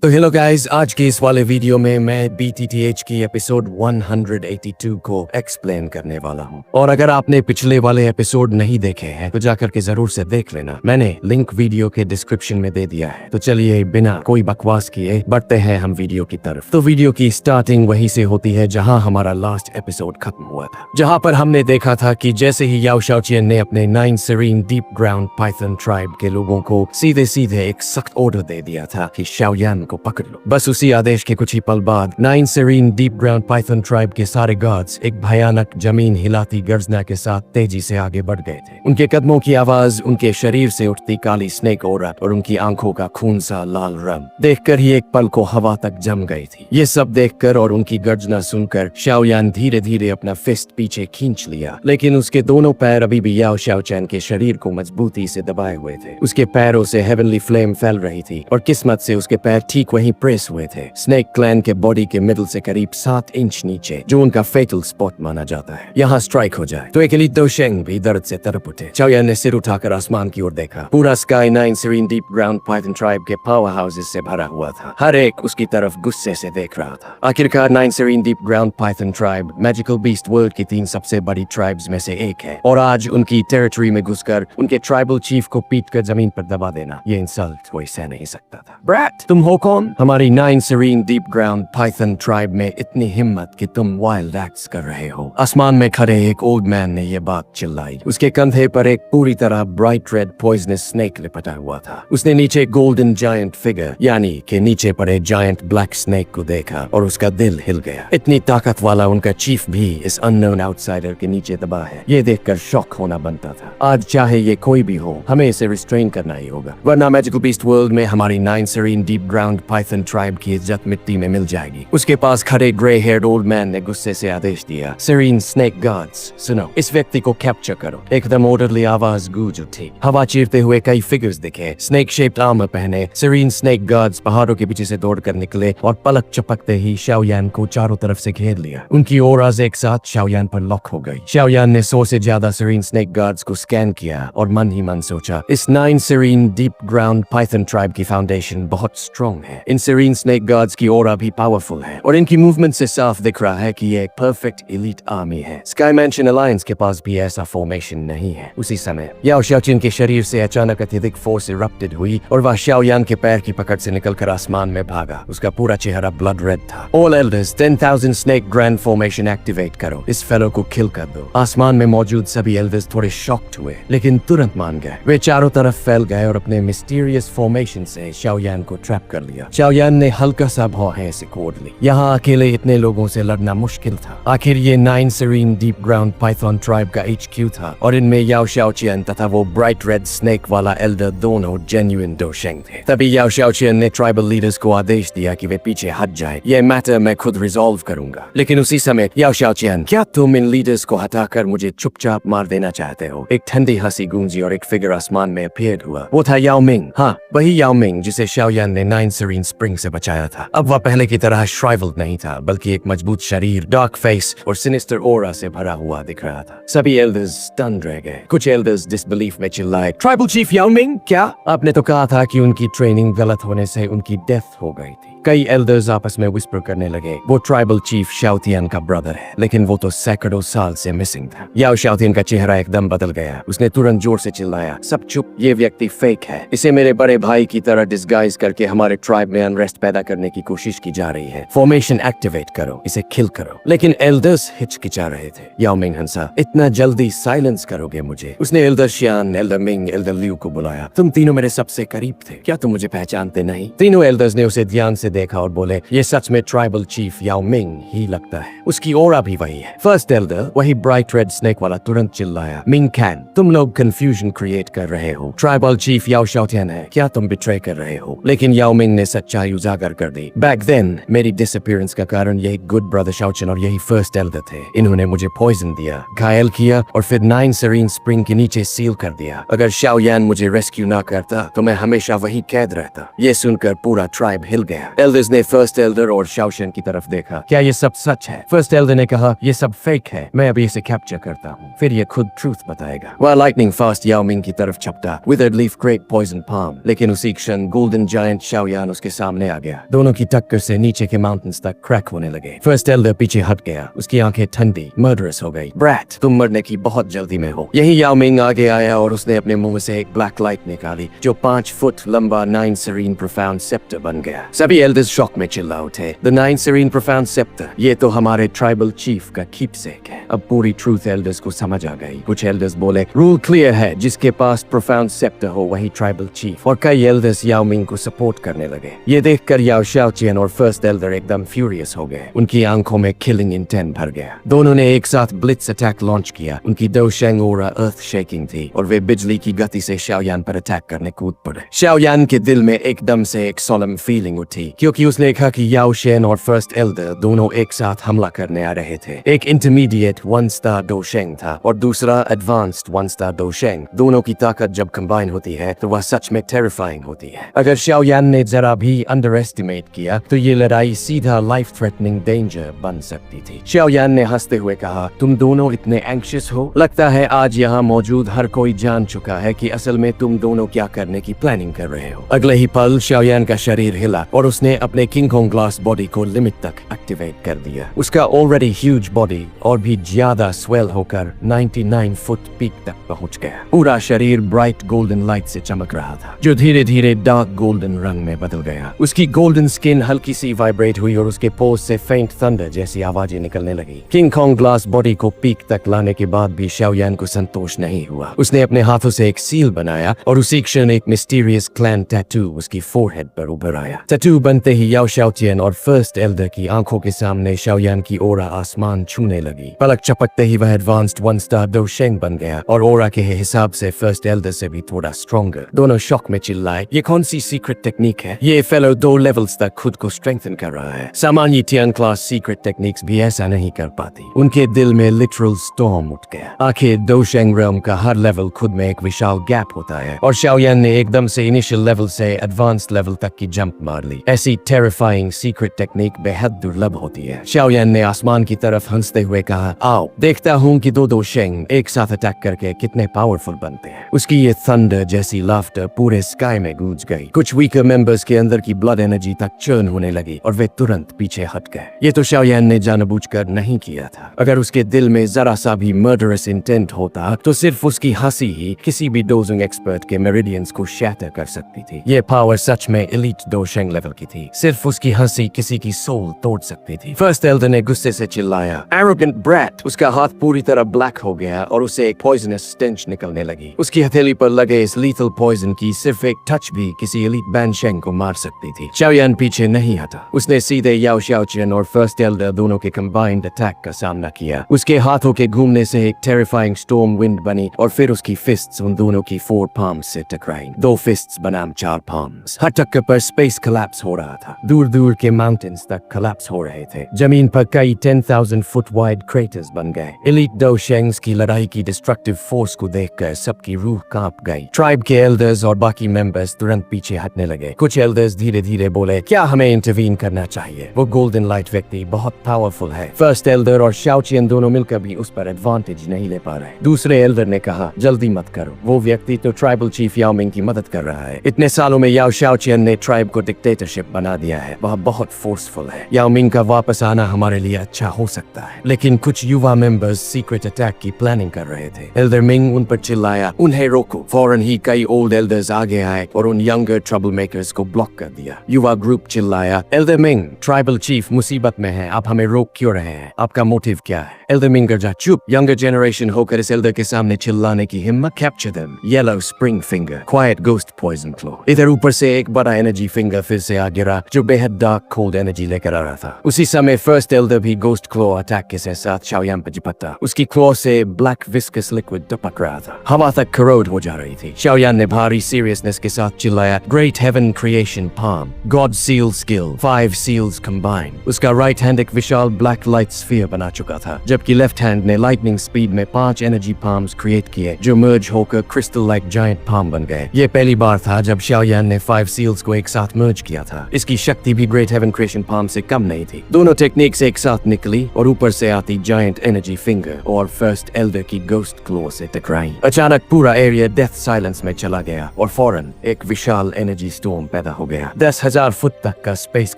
तो hello guys, आज के इस वाले वीडियो में मैं BTTH की एपिसोड 182 को एक्सप्लेन करने वाला हूं। और अगर आपने पिछले वाले एपिसोड नहीं देखे हैं तो जाकर के जरूर से देख लेना, मैंने लिंक वीडियो के डिस्क्रिप्शन में दे दिया है। तो चलिए बिना कोई बकवास किए बढ़ते हैं हम वीडियो की तरफ। तो वीडियो की स्टार्टिंग वहीं से होती है जहां हमारा लास्ट एपिसोड खत्म हुआ था, जहां पर हमने देखा था कि जैसे ही याओ शाओचियन ने अपने 9 serene deep ground python tribe के लोगों को सीधे सीधे एक सख्त ऑर्डर दे दिया था कि शाओयान को पकड़ लो। बस उसी आदेश के कुछ ही पल बाद 9 serene deep ground python tribe के सारे गार्ड्स एक भयानक जमीन हिलाती गर्जना के साथ तेजी से आगे बढ़ गए थे। उनके कदमों की आवाज, उनके शरीर से उठती काली स्नेक औरत और उनकी आंखों का खून सा लाल रंग देखकर ही एक पल को हवा तक जम गई थी। ये सब देखकर और उनकी गर्जना सुनकर शाओयान धीरे धीरे अपना फिस्ट पीछे खींच लिया, लेकिन उसके दोनों पैर अभी भी याओ शाओचैन के शरीर को मजबूती से दबाए हुए थे। उसके पैरों से हेवनली फ्लेम फैल रही थी और किस्मत से उसके पैर ठीक वहीं प्रेस हुए थे, स्नेक क्लैन के बॉडी के मिडल से करीब 7 इंच नीचे, जो उनका फेटल स्पॉट माना जाता है। यहाँ स्ट्राइक हो जाए तो अकेली दोशेंग भी दर्द से तड़प उठे। शाओयान ने सिर उठाकर आसमान की ओर देखा। पूरा sky 9 serene deep ground python tribe के पावर हाउसेस से भरा हुआ था। हर एक उसकी तरफ गुस्से से देख रहा था। आखिरकार 9 serene deep ground python tribe magical beast world की 3 सबसे बड़ी ट्राइब्स में से एक है, और आज उनकी टेरिटरी में घुसकर उनके ट्राइबल चीफ को पीट कर जमीन पर दबा देना, ये इंसल्ट कोई सह नहीं सकता था। ब्रैट, तुम हो कौन? हमारी 9 serene deep ground python tribe में इतनी हिम्मत कि तुम वाइल्ड एक्ट्स कर रहे हो। आसमान में खड़े एक ओल्ड मैन ने यह बात चिल्लाई। उसके कंधे पर एक पूरी तरह ब्राइट रेड पॉइजनस स्नेक लिपटा हुआ था। उसने नीचे गोल्डन जायंट फिगर यानी कि नीचे पड़े जायंट ब्लैक स्नेक को देखा और उसका दिल हिल गया। इतनी ताकत वाला उनका चीफ भी इस अननोन आउटसाइडर के नीचे दबा है, ये देखकर शॉक होना बनता था। आज चाहे ये कोई भी हो, हमें इसे रिस्ट्रेन करना ही होगा, वरना मैजिकल बीस्ट वर्ल्ड में हमारी 9 serene deep ground python tribe की इज्जत मिट्टी में मिल जाएगी। उसके पास खड़े ग्रे हेयर्ड ओल्ड मैन ने गुस्से से आदेश दिया, सीरीन स्नेक गार्ड्स, सुनो, इस व्यक्ति को कैप्चर करो। एकदम ऑर्डरली आवाज गूंज उठी। हवा चीरते हुए कई फिगर्स दिखे, स्नेक शेप्ड आर्मर पहने। सीरीन स्नेक गार्ड्स पहाड़ों के पीछे से दौड़कर निकले और पलक चपकते ही शाओयान को चारों तरफ से घेर लिया। उनकी ऑराज एक साथ शाओयान पर लॉक हो गई। शाओयान ने 100 से ज्यादा सीरीन स्नेक गार्ड्स को स्कैन किया और मन ही मन सोचा, इस 9 serene deep ground python tribe की फाउंडेशन बहुत स्ट्रॉन्ग है। इन सीरीन स्नेक गार्ड्स की ऑरा भी पावरफुल है और इनकी मूवमेंट से साफ दिख रहा है कि ये एक परफेक्ट एलीट आर्मी है। स्काई मैंशन अलायंस के पास भी ऐसा फॉर्मेशन नहीं है। उसी समय याओ शाओचिन के शरीर से अचानक अत्यधिक फोर्स इरप्टेड हुई और वह शाओयान के पैर की पकड़ से निकलकर आसमान में भागा। उसका पूरा चेहरा ब्लड रेड था। All elders 10,000 snake grand formation activate करो, इस फेलो को किल कर दो। आसमान में मौजूद सभी एल्डर्स थोड़े शॉक्ड हुए, लेकिन तुरंत मान गए। वे चारों तरफ फैल गए और अपने मिस्टीरियस फॉर्मेशन से शाओयान को ट्रैप कर लिया। शाओयान ने हल्का सा भौहें से कोड ली। यहाँ अकेले इतने लोगों से लड़ना मुश्किल था। आखिर ये 9 serene deep ground python tribe का HQ था और इनमें याओ शाओचियन तथा वो ब्राइट रेड स्नेक वाला एल्डर दोनों जेन्युइन दोशेंग थे। तभी याओ शाओचियन ने ट्राइबल लीडर्स को आदेश दिया कि वे पीछे हट जाए, ये मैटर मैं खुद रिजॉल्व करूंगा। लेकिन उसी समय याओ शाओचियन, क्या तुम इन लीडर्स को हटाकर मुझे चुपचाप मार देना चाहते हो? एक ठंडी हंसी गूंजी और एक फिगर आसमान में अपीयर हुआ। वो था याओ मिंग। हाँ, वही याओ मिंग जिसे शाओयान ने 9 सीरीन स्प्रिंग से बचाया था। अब वह पहले की तरह श्राइवल्ड नहीं था, बल्कि एक मजबूत शरीर, डार्क फेस और सिनिस्टर ऑरा से भरा हुआ दिख रहा था। सभी एल्डर्स स्टन्ड रह गए। कुछ एल्डर्स डिसबिलीफ में चिल्लाए, ट्राइबल चीफ याओ मिंग, क्या आपने तो कहा था कि उनकी ट्रेनिंग गलत होने से उनकी डेथ हो गई थी। कई एल्डर्स आपस में विस्पर करने लगे, वो ट्राइबल चीफ शाओतियन का ब्रदर है, लेकिन वो तो सैकड़ों साल से मिसिंग था। याओ शाओतियन का चेहरा एकदम बदल गया। उसने तुरंत जोर से चिल्लाया, सब चुप, ये व्यक्ति फेक है। इसे मेरे बड़े भाई की तरह डिस्गाइज करके हमारे ट्राइब में अनरेस्ट पैदा करने की कोशिश की जा रही है। फॉर्मेशन एक्टिवेट करो, इसे किल करो। लेकिन एल्डर्स हिचकिचा रहे थे। याओ मिंग हंसा, इतना जल्दी साइलेंस करोगे मुझे? उसने elder Shian, elder Ming, elder Liu को बुलाया। तुम तीनों मेरे सबसे करीब थे, क्या तुम मुझे पहचानते नहीं? तीनों एल्डर्स ने उसे ध्यान से देखा और बोले, ये सच में ट्राइबल चीफ याओ मिंग ही लगता है, उसकी ऑरा भी वही है। फर्स्ट एल्डर, वही ब्राइट रेड स्नेक वाला, तुरंत चिल्लाया, मिंग कैन, तुम लोग कंफ्यूजन क्रिएट कर रहे हो। ट्राइबल चीफ याओ शाओतियन है, क्या तुम बिट्रे कर रहे हो? लेकिन याओ मिंग ने सच्चाई उजागर कर दी। बैक देन मेरी डिसअपीयरेंस का कारण यही गुड ब्रदर शाओचिन और यही फर्स्ट एल्डर थे। इन्होंने मुझे पॉइजन दिया, घायल किया और फिर 9 सीरीन स्प्रिंग के नीचे सील कर दिया। अगर शाओयान मुझे रेस्क्यू ना करता तो मैं हमेशा वही कैद रहता। ये सुनकर पूरा ट्राइब हिल गया। एल्डर्स ने फर्स्ट एल्डर और शाओशन की तरफ देखा। क्या ये सब सच है? फर्स्ट एल्डर ने कहा, ये सब फेक है, मैं अभी इसे कैप्चर करता हूँ, फिर ये खुद ट्रूथ बताएगा। वह लाइटनिंग फास्ट याओ मिंग की तरफ छपटा। Withered leaf great poison palm. लेकिन उसी क्षण गोल्डन जायंट शाओयान उसके सामने आ गया। दोनों की टक्कर से नीचे के माउंटेन्स तक क्रैक होने लगे। फर्स्ट एल्डर पीछे हट गया। उसकी आंखें ठंडी मर्डरस हो गई। ब्रैट, तुम मरने की बहुत जल्दी में हो। यही याओ मिंग आगे आया और उसने अपने मुंह से एक ब्लैक लाइट निकाली जो 5 फुट लंबा 9 serene profound scepter बन गया। सभी एल्डर्स शॉक में चिल्ला उठे। The 9 serene profound scepter, ये तो हमारे ट्राइबल चीफ का कीपसेक है। अब पूरी ट्रूथ एल्डर्स को समझ आ गई। कुछ एल्डर्स बोले, रूल क्लियर है, जिसके पास प्रोफाउंड सेप्टर हो वही ट्राइबल चीफ। और कई एल्डर्स याओ मिंग को सपोर्ट करने लगे। ये देखकर याओ शाओचियन और फर्स्ट एल्डर एकदम फ्यूरियस हो गए। उनकी आंखों में किलिंग इंटेंट भर गया। दोनों ने एक साथ ब्लिट्स अटैक लॉन्च किया। उनकी डोशेंग ओरा अर्थ शेकिंग थी और वे बिजली की गति से शाओयान पर अटैक करने कूद पड़े। शाओयान के दिल में एकदम से एक सोलम फीलिंग उठी क्योंकि उसने देखा कि याओ शेन और फर्स्ट एल्डर दोनों एक साथ हमला करने आ रहे थे। एक इंटरमीडिएट 1 स्टार डोशेंग था और दूसरा एडवांस्ड 1 स्टार डोशेंग। दोनों की ताकत जब कंबाइन होती है तो वह सच में टेरिफाइंग होती है। अगर शाओयान ने जरा भी अंडर एस्टिमेट किया तो ये लड़ाई सीधा लाइफ थ्रेटनिंग डेंजर बन सकती थी। शाओयान ने हंसते हुए कहा, तुम दोनों इतने एंग्शियस हो? लगता है आज यहाँ मौजूद हर कोई जान चुका है कि असल में तुम दोनों क्या करने की प्लानिंग कर रहे हो। अगले ही पल शाओयान का शरीर हिला और उसने अपने किंग कोंग ग्लास बॉडी को लिमिट तक एक्टिवेट कर दिया। उसका ऑलरेडी ह्यूज बॉडी और भी ज्यादा स्वेल होकर 99 फुट पीक तक पहुंच गया। पूरा शरीर ब्राइट गोल्डन लाइट से चमक रहा था जो धीरे धीरे डार्क गोल्डन रंग में बदल गया। उसकी गोल्डन स्किन हल्की सी वाइब्रेट हुई और उसके पोज से फेंट थंडर जैसी आवाजें निकलने लगी। किंग कोंग ग्लास बॉडी को पीक तक लाने के बाद भी शाओयान को संतोष नहीं हुआ। उसने अपने हाथों से एक सील बनाया और उसी क्षण एक मिस्टीरियस क्लैन टैटू उसकी फोरहेड पर उभर आया। टैटू बनते ही याओ शाओचियन और फर्स्ट एल्डर की आंखों के सामने शाओयान की ओरा आसमान छूने लगी। पलक चपकते ही वह एडवांस्ड 1 स्टार डोशेंग बन गया और ओरा के हिसाब से फर्स्ट एल्डर से भी थोड़ा स्ट्रॉन्गर। दोनों शॉक में चिल्लाए, ये कौन सी सीक्रेट टेक्निक है? ये फेलो 2 लेवल्स तक खुद को स्ट्रेंथन कर रहा है। सामान्य टियन क्लास सीक्रेट टेक्निक्स भी ऐसा नहीं कर पाती। उनके दिल में लिटरल स्टॉर्म उठ गया। आखिर डोशेंग realm का हर लेवल खुद में एक विशाल गैप होता है और शाओयान ने एकदम से इनिशियल लेवल से एडवांस्ड लेवल तक की जंप मार ली। ऐसी टेरिफाइंग सीक्रेट टेक्निक बेहद दुर्लभ होती है। शाओयान ने आसमान की तरफ हंसते हुए कहा, आओ देखता हूँ कि दो डोशेंग एक साथ अटैक करके कितने पावरफुल बनते हैं। उसकी ये थंडर जैसी लाफ्टर पूरे स्काई में गूंज गई। कुछ वीकर मेंबर्स के अंदर की ब्लड एनर्जी तक चर्न होने लगी और वे तुरंत पीछे हट गए। ये तो शाओयान ने जानबूझकर नहीं किया था। अगर उसके दिल में जरा सा भी मर्डरस इंटेंट होता तो सिर्फ उसकी हंसी ही किसी भी डोजिंग एक्सपर्ट के मेरिडियंस को शैटर कर सकती थी। ये पावर सच में एलीट डोशेंग लेवल की थी। सिर्फ उसकी हंसी किसी की सोल तोड़ सकती थी। फर्स्ट एल्डर ने गुस्से से चिल्लाया, एरोगेंट ब्रैट। उसका हाथ पूरी तरह ब्लैक हो गया और उसे एक पॉइजनस स्टेंच निकलने लगी। उसकी हथेली पर लगे इस लीथल पॉइजन की सिर्फ एक टच भी किसी एलीट बैनशेंग को मार सकती थी। शाओयान पीछे नहीं हटा। उसने सीधे याओ शाओचियन और फर्स्ट एल्डर दोनों के कंबाइंड अटैक का सामना किया। उसके हाथों के घूमने से एक टेरिफाइंग स्टॉर्म विंड बनी और फिर उसकी फिस्ट्स उन दोनों की 4 palms से टकराई। 2 फिस्ट्स बनाम 4 palms। हर टक्कर पर स्पेस कोलैप्स हो रहा था। दूर दूर के माउंटेन्स तक कोलैप्स हो रहे थे। जमीन पर कई 10,000 फुट वाइड क्रेटर्स बन गए। एलीट डोशेंग्स की लड़ाई की डिस्ट्रक्टिव फोर्स को देखकर सबकी रूह कांप गई। ट्राइब के एल्डर्स और बाकी मेंबर्स तुरंत पीछे हटने लगे। कुछ एल्डर्स धीरे धीरे बोले, क्या हमें इंटरवीन करना चाहिए? वो गोल्डन लाइट व्यक्ति बहुत पावरफुल है। फर्स्ट एल्डर और शाओचियन दोनों मिलकर भी उस पर एडवांटेज नहीं ले पा रहे। दूसरे एल्डर ने कहा, जल्दी मत करो, वो व्यक्ति तो ट्राइबल चीफ याओ मिंग की मदद कर रहा है। इतने सालों में याओ शाओचियन ने ट्राइब को डिक्टेटरशिप बना दिया है। वह बहुत फोर्सफुल है। याओ मिंग का वापस आना हमारे लिए अच्छा हो सकता है। लेकिन कुछ युवा मेंबर्स सीक्रेट अटैक की प्लानिंग कर रहे थे। एल्डर मिंग उन पर चिल्लाया, उन्हें रोको। फौरन ही कई ओल्ड एल्डर्स आगे आए और उन यंगर ट्रबल मेकर्स को ब्लॉक कर दिया। युवा ग्रुप चिल्लाया, एल्डर मिंग, ट्राइबल चीफ मुसीबत में है, आप हमें रोक क्यों रहे हैं? आपका मोटिव क्या है? एल्डर मिंग गरजा, चुप। यंगर जनरेशन होकर इस एल्डर के सामने चिल्लाने की हिम्मत? Capture them. Yellow spring finger, quiet ghost poison claw. इधर ऊपर से एक बड़ा एनर्जी फिंगर फिर से आ गिरा जो बेहद डार्क कोल्ड एनर्जी लेकर आ रहा था। उसी समय फर्स्ट एल्डर भी गोस्ट क्लो अटैक के साथ शाओयान पर चिपटा। उसकी क्लो से ब्लैक विस्कस लिक्विड टपक रहा था। हवा तक करोड हो जा रही थी। शाओयान ने भारी सीरियसनेस के साथ चिल्लाया, great heaven creation palm, god seal skill, 5 seals combined. उसका राइट हैंड एक विशाल ब्लैक लाइट स्फीयर बना चुका था जबकि लेफ्ट हैंड ने लाइटनिंग स्पीड में 5 एनर्जी पाम्स क्रिएट किए जो मर्ज होकर क्रिस्टल लाइक जायंट पाम बन गए। ये पहली बार था जब शाओयान ने 5 सील्स को एक साथ मर्ज किया था। इसकी शक्ति भी ग्रेट हेवन क्रिएशन पाम से कम नहीं थी। दोनों टेक्निक्स एक साथ निकली और ऊपर से आती जायंट एनर्जी फिंगर और फर्स्ट एल्डर की गोस्ट क्लो से टकराई। अचानक पूरा एरिया डेथ साइलेंस में चला गया और फौरन एक विशाल एनर्जी स्टॉर्म पैदा हो गया। 10,000 फुट तक का स्पेस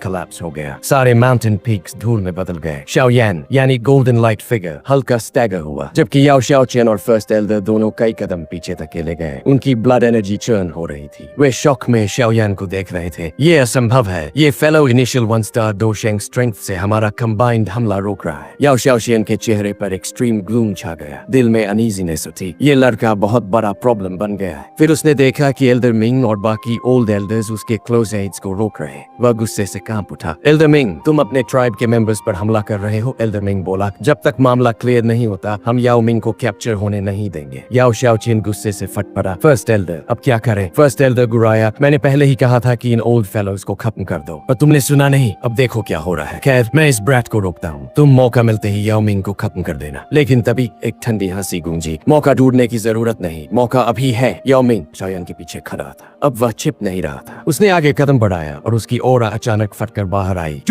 कोलैप्स हो गया। सारे माउंटेन पीक्स धूल में बदल गए। शाओयान यानी गोल्डन लाइट फिगर हल्का स्टैगर हुआ, जबकि याओ शाओचियन और फर्स्ट एल्डर दोनों कई कदम पीछे तक ले गए। उनकी ब्लड एनर्जी चर्न हो रही थी। वे शॉक में शाओयान को देख रहे थे। ये असंभव है, ये फेलो इनिशियल 1 स्टार डोशेंग स्ट्रेंथ से हमारा कंबाइंड हमला रोक रहा है। याओ शाओचियन के चेहरे पर एक्सट्रीम ग्लूम छा गया। दिल में अनईजीनेस उठी। ये लड़का बहुत बड़ा प्रॉब्लम बन गया है। फिर उसने देखा कि एल्डर मिंग और बाकी ओल्ड एल्डर्स उसके क्लोज एड्स को रोक रहे। वह गुस्से से कांप उठा। एल्डर मिंग, तुम अपने ट्राइब के मेंबर्स पर हमला कर रहे हो। एल्डर मिंग बोला, जब तक मामला क्लियर नहीं होता हम याओ मिंग को कैप्चर होने नहीं देंगे। याओ शाओचियन गुस्से से फट पड़ा। फर्स्ट एल्डर, अब क्या करें? फर्स्ट एल्डर गुराया, मैंने पहले ही कहा था कि इन ओल्ड फेलोज को खत्म कर दो, पर तुमने सुना नहीं। अब देखो क्या हो रहा है। खैर, मैं इस ब्रैट को रोकता हूँ। तुम मौका मिलते ही याओ मिंग को खत्म कर देना। लेकिन तभी एक ठंडी हंसी गूंजी। मौका ढूंढने की जरूरत नहीं, मौका अभी है। याओ मिंग शाओयान के पीछे खड़ा था। अब वह छिप नहीं रहा था। उसने आगे कदम बढ़ाया और उसकी ऑरा अचानक फटकर बाहर आई।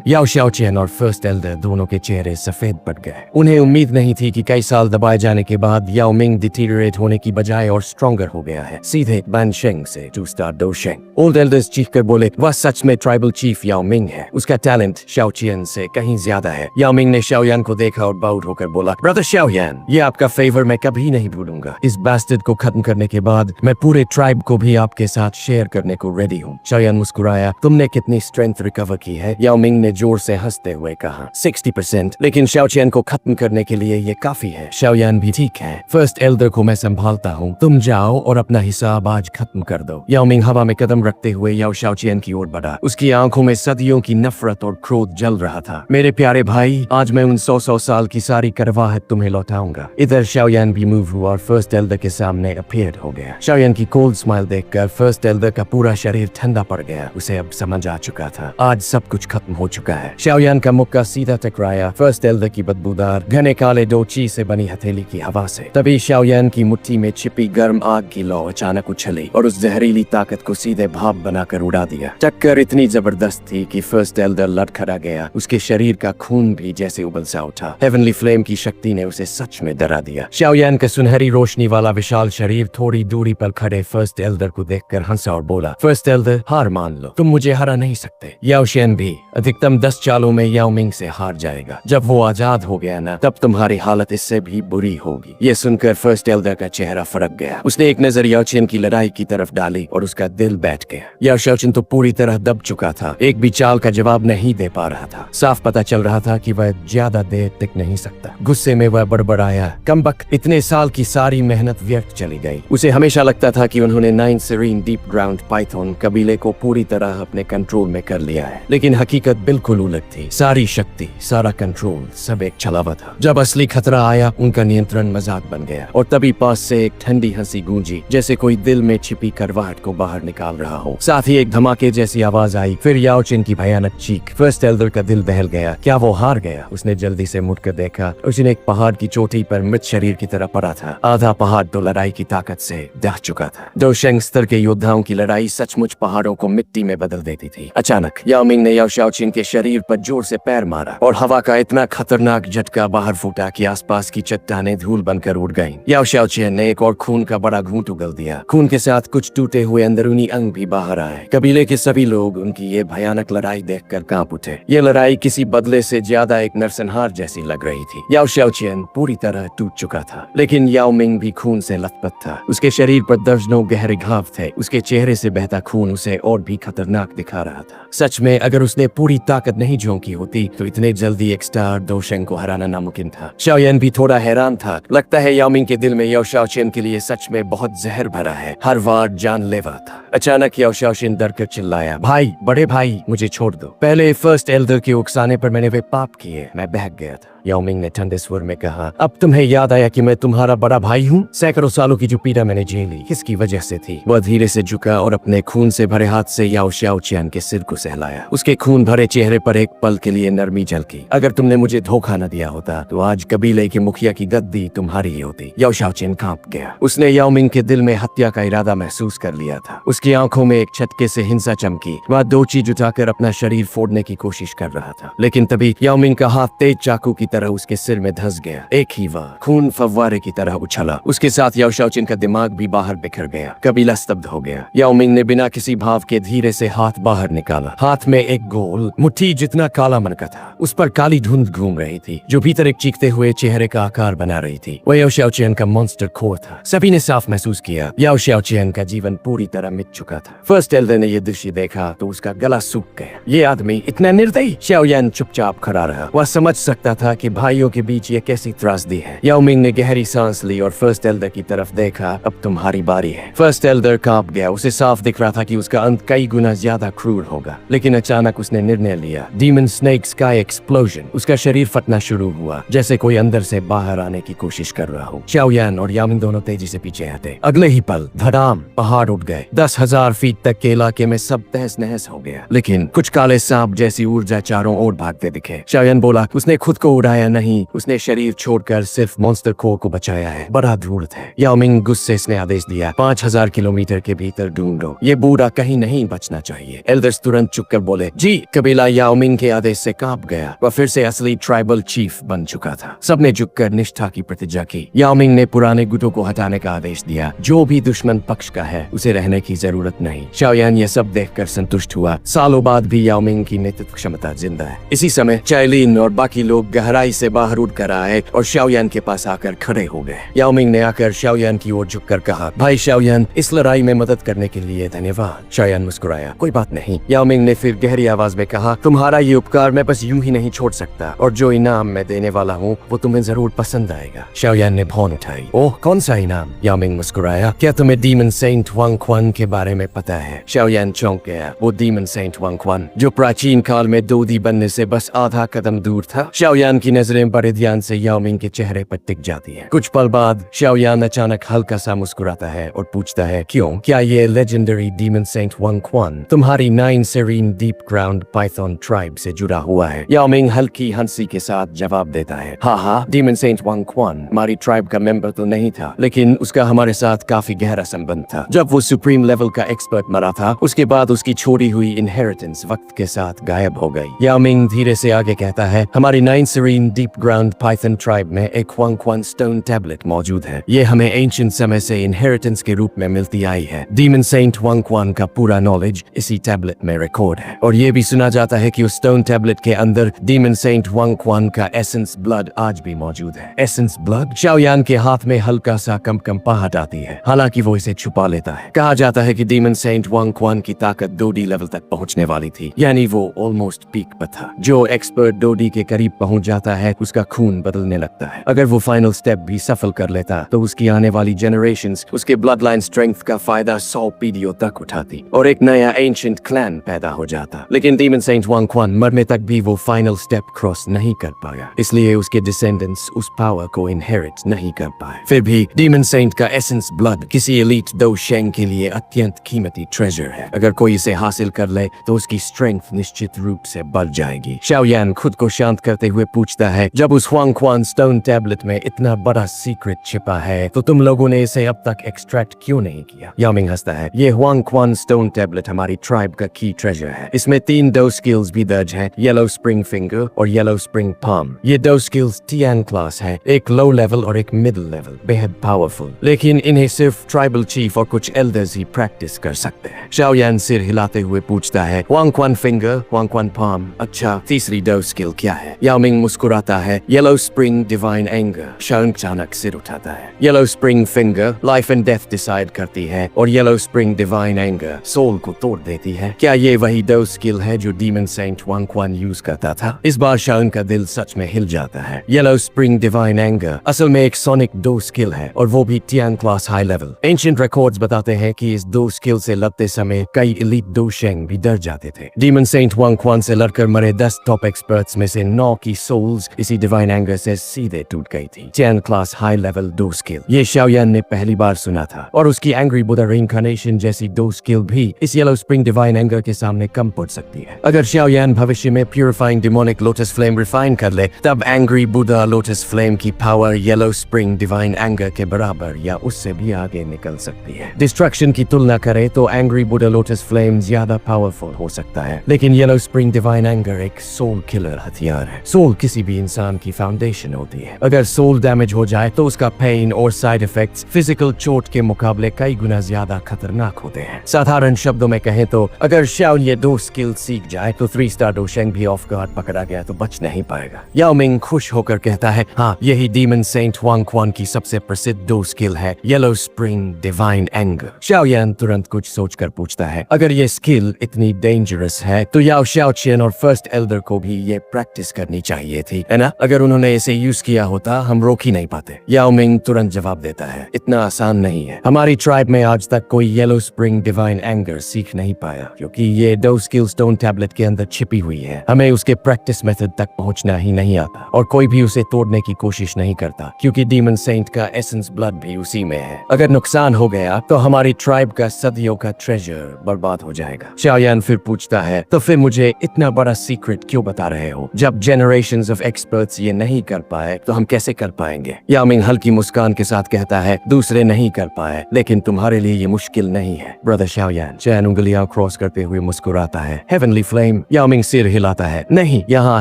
याओ शाओचियन और फर्स्ट एल्डर दोनों के चेहरे सफेद पड़ गए। उन्हें उम्मीद नहीं थी कि कई साल दबाए जाने के बाद याओ मिंग डिटीरियरेट होने की बजाय और स्ट्रॉन्गर हो गया है। सीधे बानशेंग से 2 स्टार डोशेंग। ओल्ड एल्डर्स चीख कर बोले, वह सच में ट्राइबल चीफ याओ मिंग है। उसका टैलेंट शाओचियन से कहीं ज्यादा है। याओ मिंग ने शाओयान को देखा और बाउड होकर बोला, ब्रदर शाओयान, ये आपका फेवर मैं कभी नहीं भूलूंगा। इस बास्टर्ड को खत्म करने के बाद मैं पूरे ट्राइब को भी आपके साथ शेयर करने को रेडी हूँ। शाओयान मुस्कुराया, तुमने कितनी स्ट्रेंथ रिकवर की है? याओ मिंग ने जोर से हंसते हुए कहा, 60%, लेकिन शाओचियन को खत्म करने के लिए ये काफी है। शाओयान भी, ठीक है, फर्स्ट एल्डर को मैं संभालता हूँ, तुम जाओ और अपना हिसाब आज खत्म कर दो। याओ मिंग हवा में कदम रखते हुए याओ शाओचियन की ओर बढ़ा। उसकी आंखों में सदियों की नफरत और क्रोध जल रहा था। मेरे प्यारे भाई, आज मैं उन 100 साल की सारी करवाहट तुम्हें लौटाऊंगा। इधर शाओयान भी मूव हुआ और फर्स्ट एल्डर के सामने अपीयर हो गया। शाओयान की कोल्ड स्माइल देखकर फर्स्ट एल्डर का पूरा शरीर ठंडा पड़ गया। उसे अब समझ आ चुका था, आज सब कुछ खत्म हो चुका है। शाओयान का मुक्का सीधा टकराया फर्स्ट एल्डर की बदबूदार घने काले डोची से बनी हथेली की हवा से। तभी शाओयान की मुट्ठी में छिपी गर्म आग की लौ अचानक उछली और उस जहरीली ताकत को सीधे भाप बनाकर उड़ा दिया। टक्कर इतनी जबरदस्त थी कि फर्स्ट एल्डर लड़खड़ा गया। उसके शरीर का खून भी जैसे उबल सा उठा। हेवनली फ्लेम की शक्ति ने उसे सच में डरा दिया। शाओयान का सुनहरी रोशनी वाला विशाल शरीर थोड़ी दूरी पर खड़े फर्स्ट एल्डर को देखकर हंसा और बोला, फर्स्ट एल्डर, हार मान लो, तुम मुझे हरा नहीं सकते। याओ शेन भी अधिकतम 10 चालों में याओ मिंग से हार जाएगा। जब वो आजाद हो गया ना, तब तुम्हारी हालत इससे भी बुरी होगी। ये सुनकर फर्स्ट एल्डर का चेहरा फड़क गया। उसने एक नजर याओ चेन की लड़ाई की तरफ डाली और उसका दिल बैठ गया। याओ शाओचिन तो पूरी तरह दब चुका था। एक भी चाल का जवाब नहीं दे पा रहा था। साफ पता चल रहा था कि वह ज्यादा देर टिक नहीं सकता। गुस्से में वह बड़बड़ाया, कमबख्त, इतने साल की सारी मेहनत व्यर्थ चली गई। उसे हमेशा लगता था कि उन्होंने 9 सीरीन डीप ग्राउंड पाइथन कबीले को पूरी तरह अपने कंट्रोल में कर लिया है, लेकिन हकीकत बिल्कुल उलट थी। सारी शक्ति, सारा कंट्रोल, सब एक छलावा था। जब असली खतरा आया, उनका नियंत्रण मजाक बन गया और तभी पास से एक ठंडी हंसी गूंजी, जैसे कोई दिल में छिपी करवाहट को बाहर निकाल रहा हो। साथ ही एक धमाके जैसी आवाज आई, फिर याओ चिन की भयानक चीख। फर्स्ट एल्डर का दिल दहल गया। क्या वो हार गया? उसने जल्दी से मुड़कर देखा। उसने एक पहाड़ की चोटी पर मृत शरीर की तरह पड़ा था। आधा पहाड़ तो लड़ाई की ताकत से दह चुका था। डोशेंग स्तर के योद्धाओं की लड़ाई सचमुच पहाड़ों को मिट्टी में बदल देती थी। अचानक याओ मिंग ने याओ शाओचिन के शरीर पर जोर से पैर मारा और हवा का इतना खतरनाक झटका बाहर फूटा कि आसपास की चट्टानें धूल बनकर उड़ गईं। याओ शाओचिन ने एक और खून का बड़ा घूंट उगल दिया। खून के साथ कुछ टूटे हुए अंदरूनी अंग भी बाहर आए। कबीले के सभी लोग उनकी ये भयानक लड़ाई देखकर कांप उठे। ये लड़ाई किसी बदले से ज्यादा एक नरसंहार जैसी लग रही थी। याओ शाओचिन पूरी तरह टूट चुका था, लेकिन याओ मिंग भी खून से लथपथ था। उसके शरीर पर दर्जनों गहरे घाव थे। उसके चेहरे से बहता खून उसे और भी खतरनाक दिखा रहा था। सच में अगर उसने पूरी ताकत नहीं झोंकी होती तो इतने जल्दी एक स्टार डोशेंग को हराना नामुमकिन था। शाओयान भी थोड़ा हैरान था। लगता है याओ मिंग के दिल में याओ शाओचिन के लिए सच में बहुत जहर भरा है। हर वार जानलेवा था। अचानक याओ शाओचिन डर कर चिल्लाया, भाई, बड़े भाई, मुझे छोड़ दो। पहले फर्स्ट एल्डर के उकसाने पर मैंने वे पाप किए, मैं बहक गया था। याओ मिंग ने ठंडे स्वर में कहा, अब तुम्हें याद आया कि मैं तुम्हारा बड़ा भाई हूँ? सैकड़ों सालों की जो पीड़ा मैंने झेली किसकी वजह से थी? वह धीरे से झुका और अपने खून से भरे हाथ से याओ शाओचियन के सिर को सहलाया। उसके खून भरे चेहरे पर एक पल के लिए नरमी झलकी। अगर तुमने मुझे धोखा न दिया होता तो आज कबीले के मुखिया की गद्दी तुम्हारी ही होती। याओ शाओचियन कांप गया। उसने याओ मिंग के दिल में हत्या का इरादा महसूस कर लिया था। उसकी आंखों में एक झटके से हिंसा चमकी। वह दो चीज उठाकर अपना शरीर फोड़ने की कोशिश कर रहा था, लेकिन तभी याओ मिंग का हाथ तेज चाकू की तरह उसके सिर में धंस गया। एक ही वह खून फव्वारे की तरह उछला। उसके साथ याओ शाओचिन का दिमाग भी बाहर बिखर गया। कबीला स्तब्ध हो गया। याओ मिंग ने बिना किसी भाव के धीरे से हाथ बाहर निकाला। हाथ में एक गोल मुट्ठी जितना काला मनका था। उस पर काली धुंध घूम रही थी जो भीतर एक चीखते हुए चेहरे का आकार बना रही थी। वह याओ शाओचिन का मॉन्स्टर खोर था। सभी ने साफ महसूस किया याओ शाओचिन का जीवन पूरी तरह मिट चुका था। फर्स्ट एल्डर ने यह दृश्य देखा तो उसका गला सूख गया। ये आदमी इतना निर्दयी। शाओयान चुपचाप खड़ा रहा। वह समझ सकता था कि भाइयों के बीच ये कैसी त्रासदी है। याओ मिंग ने गहरी सांस ली और फर्स्ट एल्डर की तरफ देखा। अब तुम्हारी बारी है। फर्स्ट एल्डर कांप गया। उसे साफ दिख रहा था कि उसका अंत कई गुना ज्यादा क्रूर होगा, लेकिन अचानक उसने निर्णय लिया। Demon snake sky explosion. उसका शरीर फटना शुरू हुआ जैसे कोई अंदर से बाहर आने की कोशिश कर रहा हो। शाओयान और याओ मिंग दोनों तेजी से पीछे हटे। अगले ही पल धड़ाम पहाड़ उठ गए। 10,000 फीट तक के इलाके में सब तहस नहस हो गया, लेकिन कुछ काले सांप जैसी ऊर्जा चारों ओर भागते दिखे। शाओयान बोला, उसने खुद को उड़ाया नहीं, उसने शरीर छोड़कर सिर्फ मॉन्स्टर कोर को बचाया है। बड़ा धूर्त है। याओ मिंग गुस्से ने आदेश दिया, 5,000 किलोमीटर के भीतर ढूंढो। ये बूढ़ा कहीं नहीं बचना चाहिए। एल्डर्स तुरंत चुपकर बोले, जी। कबीला याओ मिंग के आदेश से कांप गया। वह फिर से असली ट्राइबल चीफ बन चुका था। सबने झुककर निष्ठा की प्रतिज्ञा की। याओ मिंग ने पुराने गुटों को हटाने का आदेश दिया। जो भी दुश्मन पक्ष का है उसे रहने की जरूरत नहीं। शाओयान यह सब देखकर संतुष्ट हुआ। सालों बाद भी याओ मिंग की नेतृत्व क्षमता जिंदा है। इसी समय चाइलिन और बाकी लोग गहराई से बाहर उठ कर आए और शाओयान के पास आकर खड़े हो गए। याओ मिंग ने आकर शाओयान की ओर झुककर कहा, भाई शाओयान, इस लड़ाई में मदद करने के लिए धन्यवाद। शाओयान मुस्कुराया, कोई बात नहीं। याओ मिंग ने फिर गहरी आवाज में कहा, तुम्हारा ये उपकार मैं बस यूं ही नहीं छोड़ सकता, और जो इनाम मैं देने वाला हूँ वो तुम्हें जरूर पसंद आएगा। शाओयान ने भौं उठाई। ओह, कौन सा इनाम? याओ मिंग मुस्कुराया, क्या तुम्हें डीमन सेंट वांग क्वान के बारे में पता है? शाओयान चौंक गया। वो डीमन सेंट वांग क्वान जो प्राचीन काल में दोदी बनने से बस आधा कदम दूर था। शाओयान की नजरें बड़े ध्यान से याओ मिंग के चेहरे पर टिक जाती है। कुछ पल बाद शाओयान अचानक हल्का सा मुस्कुराता है और पूछता है, क्यों? क्या ये लेजेंडरी डीमन सेंट वांग क्वान तुम्हारी 9 serine deep ground python tribe से जुड़ा हुआ है? याओ मिंग हल्की हंसी के साथ जवाब देता है, हाँ, डीमन सेंट वांग क्वान हमारी ट्राइब का मेंबर तो नहीं था, लेकिन उसका हमारे साथ काफी गहरा संबंध था। जब वो सुप्रीम लेवल का एक्सपर्ट मरा था, उसके बाद उसकी छोड़ी हुई इनहेरिटेंस वक्त के साथ गायब हो गई। याओ मिंग धीरे से आगे कहता है, हमारी 9 serine deep ground python tribe में एक वांग क्वान स्टोन टैबलेट मौजूद है। ये हमें एंशिएंट समय से इनहेरिटेंस के रूप में मिलती आई है। डीमन सेंट वांग क्वान का पूरा नॉलेज इसी टैबलेट में रिकॉर्ड है, और ये भी सुना जाता है कि उस स्टोन टैबलेट के अंदर डीमन सेंट वांग क्वान का एसेंस ब्लड आज भी मौजूद है। Essence blood? शाओयान के हाथ में हल्का सा कंपकंपाहट आती है, हालांकि वो इसे छुपा लेता है। कहा जाता है कि डीमन सेंट वांग क्वान की ताकत 2D लेवल तक पहुंचने वाली थी, यानी वो ऑलमोस्ट पीक पर था। जो एक्सपर्ट 2D के करीब पहुंच जाता है उसका खून बदलने लगता है। अगर वो फाइनल स्टेप भी सफल कर लेता तो उसकी आने वाली जनरेशंस उसके ब्लड लाइन स्ट्रेंथ का फायदा 100 पीढ़ियों तक उठाती और एक नया एंशिएंट क्लैन पैदा हो जाता। लेकिन डीमन सेंट वांग क्वान मरने तक भी वो फाइनल स्टेप क्रॉस नहीं कर पाया, इसलिए उसके डिसेंडेंट्स उस पावर को इनहेरिट नहीं कर पाए। फिर भी डीमन सेंट का एसेंस ब्लड किसी एलीट दो शेंग के लिए अत्यंत कीमती ट्रेजर है। अगर कोई इसे हासिल कर ले तो उसकी स्ट्रेंथ निश्चित रूप से बढ़ जाएगी। शाओयान खुद को शांत करते हुए पूछता है, जब उस वांग क्वान स्टोन टैबलेट में इतना बड़ा सीक्रेट छिपा है तो तुम लोगों ने इसे अब तक एक्सट्रैक्ट क्यों नहीं किया? याओ मिंग हंसता है, ये वांग क्वान स्टोन टैबलेट हमारी ट्राइब का की ट्रेजर है। इसमें 3 दो स्किल्स भी दर्ज हैं, येलो स्प्रिंग फिंगर और येलो स्प्रिंग पाम। ये 2 स्किल्स टियान क्लास है, एक लो लेवल और एक मिडिल लेवल, बेहद पावरफुल, लेकिन इन्हें सिर्फ ट्राइबल चीफ और कुछ एल्डर्स ही प्रैक्टिस कर सकते हैं। शाओयान सिर हिलाते हुए पूछता है, वांग क्वान फिंगर, वांग क्वान पाम, अच्छा तीसरी 2 स्किल क्या है? याओ मिंग मुस्कुराता है, येलो स्प्रिंग डिवाइन एंगर। शाओयान अचानक सिर उठाता है। Yellow spring finger life and death decide करती है और yellow spring divine anger soul को तोड़ देती है। क्या ये वही 2 स्किल है जो डीमन सेंट वांग क्वान यूज करता था? इस बार शाओयान का दिल सच में हिल जाता है। येलो स्प्रिंग डिवाइन एंगर असल में एक सोनिक 2 स्किल है और वो भी Tian class high level. Ancient records बताते हैं कि इस 2 स्किल से लड़ते समय कई एलीट दोशेंग भी डर जाते थे। डीमन सेंट वांग क्वान से लड़कर मरे 10 टॉप एक्सपर्ट्स में से 9 की सोल सोल्स इसी डिवाइन एंगर से सीधे टूट गई थी। 10 क्लास हाई लेवल 2 स्किल, ये शाओयान ने पहली बार सुना था, और उसकी एंग्री बुद्धा रीइंकार्नेशन जैसी 2 स्किल भी इस येलो स्प्रिंग डिवाइन एंगर के सामने कम पड़ सकती है। अगर शाओयान भविष्य में purifying demonic lotus flame refine कर ले, तब एंग्री बुद्धा लोटस फ्लेम की power yellow spring divine anger के बराबर या उससे भी आगे निकल सकती है। डिस्ट्रक्शन की तुलना करें तो एंग्री बुद्धा लोटस फ्लेम ज्यादा पावरफुल हो सकता है, लेकिन येलो स्प्रिंग डिवाइन एंगर एक सोल किलर हथियार है। सोल किसी भी इंसान की फाउंडेशन होती है। अगर सोल डैमेज हो जाए तो उसका पेन और साइड इफेक्ट्स फिजिकल चोट के मुकाबले कई गुना ज्यादा खतरनाक होते हैं। साधारण शब्दों में कहें तो अगर शाओन ये 2 स्किल सीख जाए तो 3 स्टार डोशेंग भी ऑफ गार्ड पकड़ा गया तो बच नहीं पाएगा। याओ मिंग खुश होकर कहता है, हाँ, यही डीमन सेंट हुआंग क्वान की सबसे प्रसिद्ध 2 स्किल है, येलो स्प्रिंग डिवाइन एंगर। शाओयान तुरंत कुछ सोचकर पूछता है, अगर ये स्किल इतनी डेंजरस है तो याओ शाओचियन और फर्स्ट एल्डर को भी ये प्रैक्टिस करनी चाहिए थी, है ना? अगर उन्होंने इसे यूज किया होता हम रोक ही नहीं पाते। याओ मिंग तुरंत जवाब देता है, इतना आसान नहीं है। हमारी ट्राइब में आज तक कोई येलो स्प्रिंग डिवाइन एंगर सीख नहीं पाया, क्योंकि ये 2 स्किल स्टोन टैबलेट के अंदर छिपी हुई है। हमें उसके प्रैक्टिस मेथड तक पहुंचना ही नहीं आता, और कोई भी उसे तोड़ने की कोशिश नहीं करता, क्योंकि डीमन सेंट का एसेंस ब्लड भी उसी में है। अगर नुकसान हो गया तो हमारी ट्राइब का सदियों का ट्रेजर बर्बाद हो जाएगा। शाओयान फिर पूछता है, तो फिर मुझे इतना बड़ा सीक्रेट क्यों बता रहे हो? जब जनरेशंस ऑफ एक्सपर्ट्स ये नहीं कर पाए तो हम कैसे कर पाएंगे? याओ मिंग हल्की मुस्कान के साथ कहता है, दूसरे नहीं कर पाए, लेकिन तुम्हारे लिए ये मुश्किल नहीं है ब्रदर शाओयान। चैन उंगलियां क्रॉस करते हुए मुस्कुराता है। Heavenly flame? याओ मिंग सिर हिलाता है, नहीं, यहाँ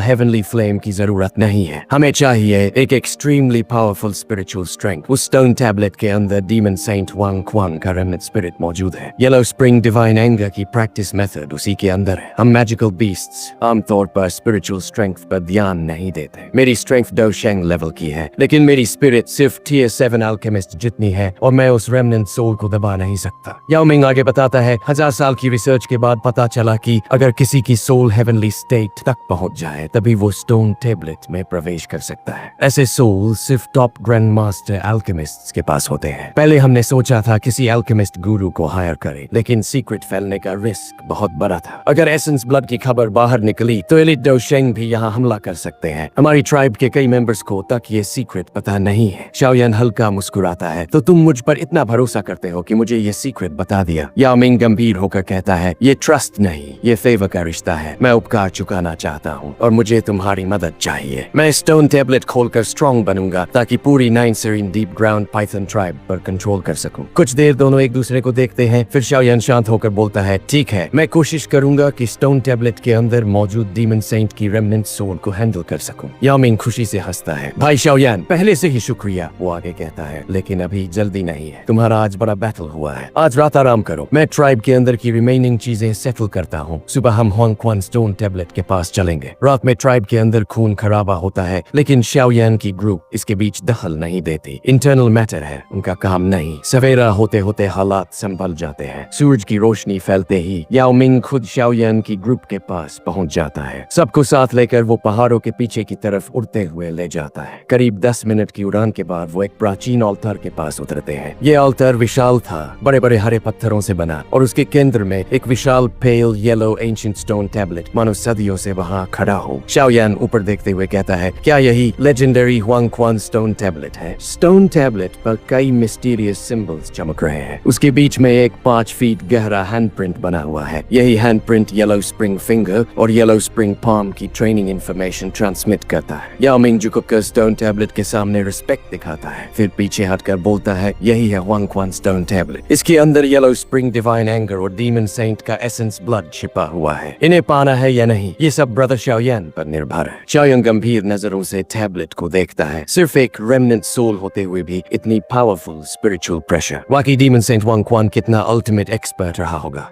हेवनली फ्लेम की जरूरत नहीं है। हमें चाहिए एक एक्सट्रीमली पावरफुल स्पिरिचुअल स्ट्रेंथ। उस स्टोन टैबलेट के अंदर डीमन सेंट हुआंग क्वान का रेमेनेंट स्पिरिट मौजूद है। येलो स्प्रिंग डिवाइन एंगर की प्रैक्टिस मेथड उसी के अंदर है। हम मैजिकल बीस्ट्स आमतौर पर स्पिरिचुअल स्ट्रेंथ पर ध्यान नहीं देते। मेरी स्ट्रेंथ डोशेंग लेवल की है, लेकिन मेरी स्पिरिट सिर्फ Tier 7 अल्केमिस्ट जितनी है, और मैं उस रेमनेंट सोल को दबा नहीं सकता। याओ मिंग आगे बताता है, 1000 साल की रिसर्च के बाद पता चला कि अगर किसी की सोल हेवनली स्टेट तक पहुंच जाए तभी वो स्टोन टेबलेट में प्रवेश कर सकता है। ऐसे सोल सिर्फ टॉप ग्रैंड मास्टर अल्केमिस्ट्स के पास होते हैं। पहले हमने सोचा था किसी अल्केमिस्ट गुरु को हायर करें, लेकिन सीक्रेट फैलने का रिस्क बहुत बड़ा था। अगर एसेंस ब्लड की खबर बाहर निकली तो एलिट डोशेंग भी यहाँ हमला कर सकते हैं। हमारी ट्राइब के कई मेंबर्स को तक ये सीक्रेट पता नहीं है। शाओयान हल्का मुस्कुराता है, तो तुम मुझ पर इतना भरोसा करते हो कि मुझे ये सीक्रेट बता दिया? याओ मिंग गंभीर होकर कहता है, ये ट्रस्ट नहीं, ये फेवर का रिश्ता है। मैं उपकार चुकाना चाहता हूँ और मुझे तुम्हारी मदद चाहिए। मैं स्टोन टेबलेट खोलकर स्ट्रॉन्ग बनूंगा ताकि पूरी 9 serine deep ground python tribe पर कंट्रोल कर सकूं। कुछ देर दोनों एक दूसरे को देखते हैं, फिर शाओयान शांत होकर बोलता है, ठीक है, मैं कोशिश करूंगा कि स्टोन टेबलेट के अंदर मौजूद डीमन सेंट की रेमनेंट सोल को हैंडल कर सकूं। याओ मिंग खुशी से हंसता है, भाई शाओयान, पहले से ही शुक्रिया। वो आगे कहता है, लेकिन अभी जल्दी नहीं है, तुम्हारा आज बड़ा बैटल हुआ है। आज रात आराम करो, मैं ट्राइब के अंदर की रिमेनिंग चीजें सेटल करता हूँ। सुबह हम हुआंग क्वान स्टोन टेबलेट के पास चलेंगे। रात में ट्राइब के अंदर खून खराबा होता है, लेकिन शाओयान की ग्रुप इसके बीच दखल नहीं देती। इंटरनल मैटर है, उनका काम नहीं। सवेरा होते होते हालात संभल जाते हैं। सूरज की रोशनी फैलते ही याओ मिंग खुद शाओयान की ग्रुप के पास पहुंच जाता है। सबको साथ लेकर वो पहाड़ों के पीछे की तरफ उड़ते हुए ले जाता है। करीब 10 मिनट की उड़ान के बाद वो एक प्राचीन ऑल्टर के पास उतरते हैं। ये ऑल्टर विशाल था, बड़े बड़े हरे पत्थरों से बना, और उसके केंद्र में एक विशाल pale yellow ancient stone tablet मानो सदियों से वहाँ खड़ा हो। शाओयान ऊपर देखते हुए कहता है, क्या यही legendary Huang Quan stone tablet है? स्टोन टैबलेट पर कई मिस्टीरियस सिंबल्स चमक रहे हैं। उसके बीच में एक 5 फीट गहरा हैंडप्रिंट बना हुआ है। यही हैंडप्रिंट येलो स्प्रिंग फिंगर और येलो स्प्रिंग पाम की ट्रेनिंग इंफॉर्मेशन ट्रांसमिट करता है। याओ मिंग झुककर स्टोन टैबलेट के सामने रिस्पेक्ट दिखाता है, फिर पीछे हटकर बोलता है, यही है हुआंग क्वान स्टोन टैबलेट। इसके अंदर येलो स्प्रिंग डिवाइन एंगर और डीमन सेंट का एसेंस ब्लड छिपा हुआ है। इन्हें पाना है या नहीं, ये सब ब्रदर शाओयान पर निर्भर है। शाओयान गंभीर नजरों से टैबलेट को देखता है। सिर्फ एक रेमनेंट सोल होते हुए भी इतनी पावरफुल स्पिरिचुअल प्रेशर। वाकई डीमन सेंट हुआंग क्वान कितना अल्टीमेट एक्सपर्ट रहा होगा।